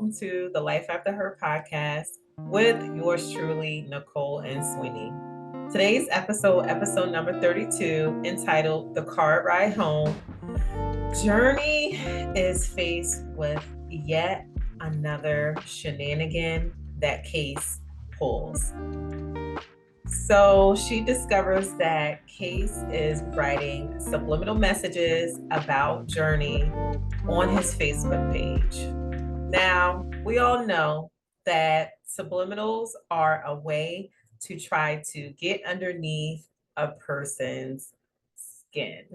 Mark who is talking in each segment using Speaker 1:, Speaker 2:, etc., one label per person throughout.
Speaker 1: welcome to the Life After Her podcast with yours truly, Nicole and Sweeney. Today's episode number 32, entitled The Car Ride Home. Journey is faced with yet another shenanigan that Case pulls. So she discovers that Case is writing subliminal messages about Journey on his Facebook page. Now, we all know that subliminals are a way to try to get underneath a person's skin.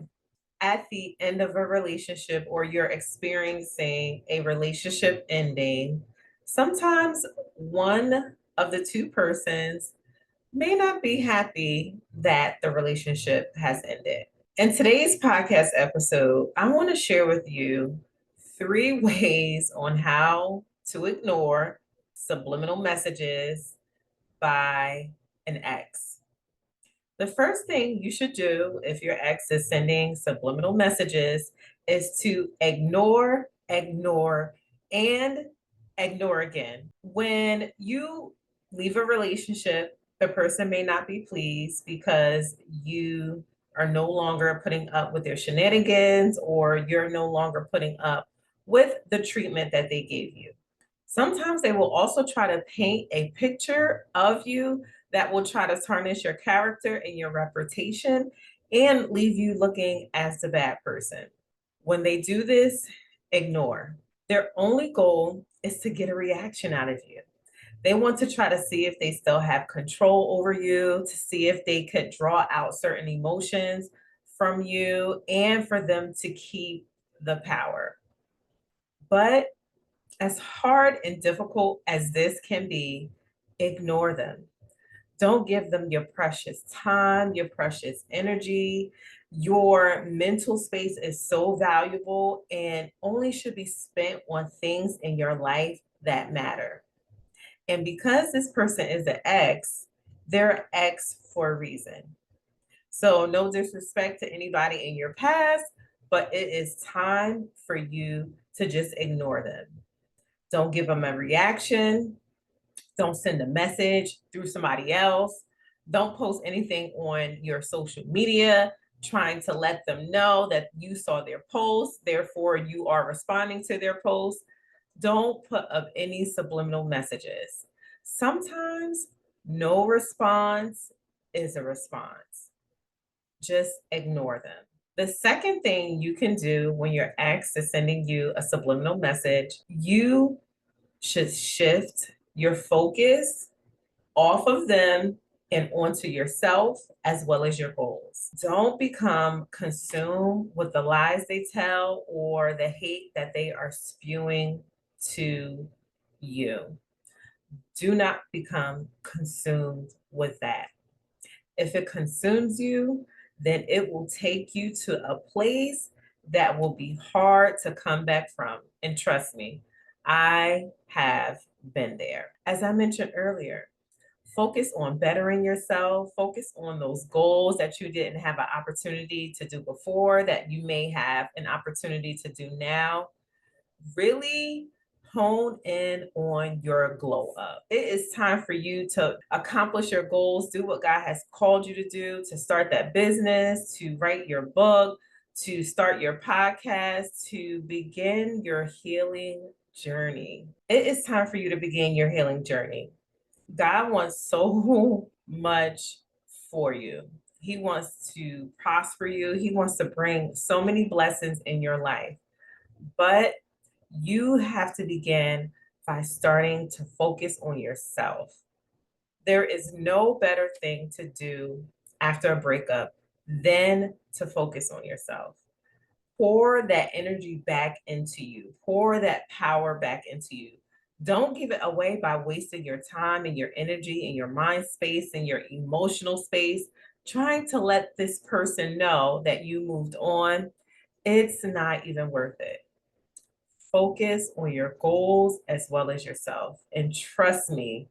Speaker 1: At the end of a relationship, or you're experiencing a relationship ending, sometimes one of the two persons may not be happy that the relationship has ended. In today's podcast episode, I want to share with you 3 ways on how to ignore subliminal messages by an ex. The first thing you should do if your ex is sending subliminal messages is to ignore, and ignore again. When you leave a relationship, the person may not be pleased because you are no longer putting up with their shenanigans, or you're no longer putting up with the treatment that they gave you. Sometimes they will also try to paint a picture of you that will try to tarnish your character and your reputation and leave you looking as the bad person. When they do this, ignore. Their only goal is to get a reaction out of you. They want to try to see if they still have control over you, to see if they could draw out certain emotions from you, and for them to keep the power. But as hard and difficult as this can be, ignore them. Don't give them your precious time, your precious energy. Your mental space is so valuable and only should be spent on things in your life that matter. And because this person is an ex, they're an ex for a reason. So, no disrespect to anybody in your past, but it is time for you to just ignore them. Don't give them a reaction. Don't send a message through somebody else. Don't post anything on your social media trying to let them know that you saw their post, therefore you are responding to their post. Don't put up any subliminal messages. Sometimes no response is a response. Just ignore them. The second thing you can do when your ex is sending you a subliminal message, you should shift your focus off of them and onto yourself as well as your goals. Don't become consumed with the lies they tell or the hate that they are spewing to you. Do not become consumed with that. If it consumes you, then it will take you to a place that will be hard to come back from. And trust me, I have been there. As I mentioned earlier, focus on bettering yourself, focus on those goals that you didn't have an opportunity to do before, that you may have an opportunity to do now. Really hone in on your glow up. It is time for you to accomplish your goals, do what God has called you to do, to start that business, to write your book, to start your podcast, to begin your healing journey. It is time for you to begin your healing journey. God wants so much for you. He wants to prosper you. He wants to bring so many blessings in your life. But you have to begin by starting to focus on yourself. There is no better thing to do after a breakup than to focus on yourself. Pour that energy back into you, pour that power back into you. Don't give it away by wasting your time and your energy and your mind space and your emotional space trying to let this person know that you moved on. It's not even worth it. Focus on your goals as well as yourself. And trust me,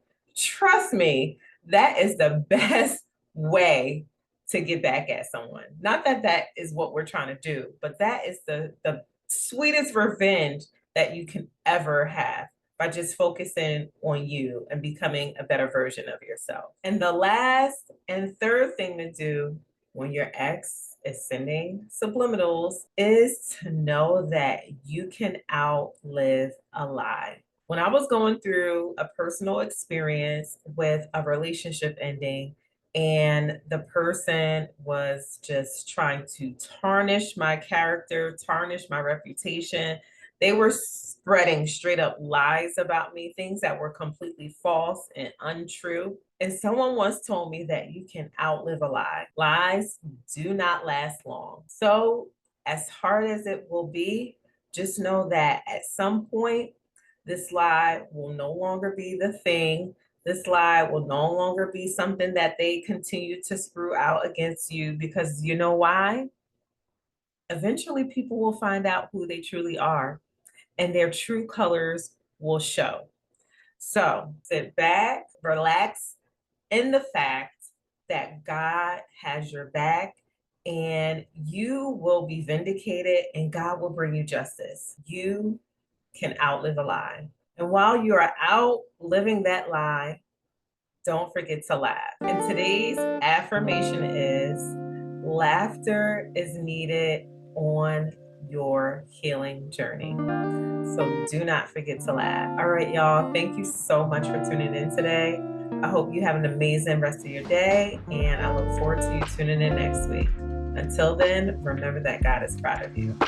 Speaker 1: that is the best way to get back at someone. Not that that is what we're trying to do, but that is the sweetest revenge that you can ever have. by just focusing on you and becoming a better version of yourself. And the last and third thing to do when your ex is sending subliminals is to know that you can outlive a lie. When I was going through a personal experience with a relationship ending, and the person was just trying to tarnish my character, tarnish my reputation. They were spreading straight up lies about me, things that were completely false and untrue. And someone once told me that you can outlive a lie. Lies do not last long. So, as hard as it will be, just know that at some point, this lie will no longer be the thing. This lie will no longer be something that they continue to screw out against you, because you know why? Eventually, people will find out who they truly are and their true colors will show. So sit back, relax in the fact that God has your back and you will be vindicated and God will bring you justice. You can outlive a lie. And while you are out living that lie, don't forget to laugh. And today's affirmation is laughter is needed on your healing journey. So do not forget to laugh. All right, y'all. Thank you so much for tuning in today. I hope you have an amazing rest of your day, and I look forward to you tuning in next week. Until then, remember that God is proud of you.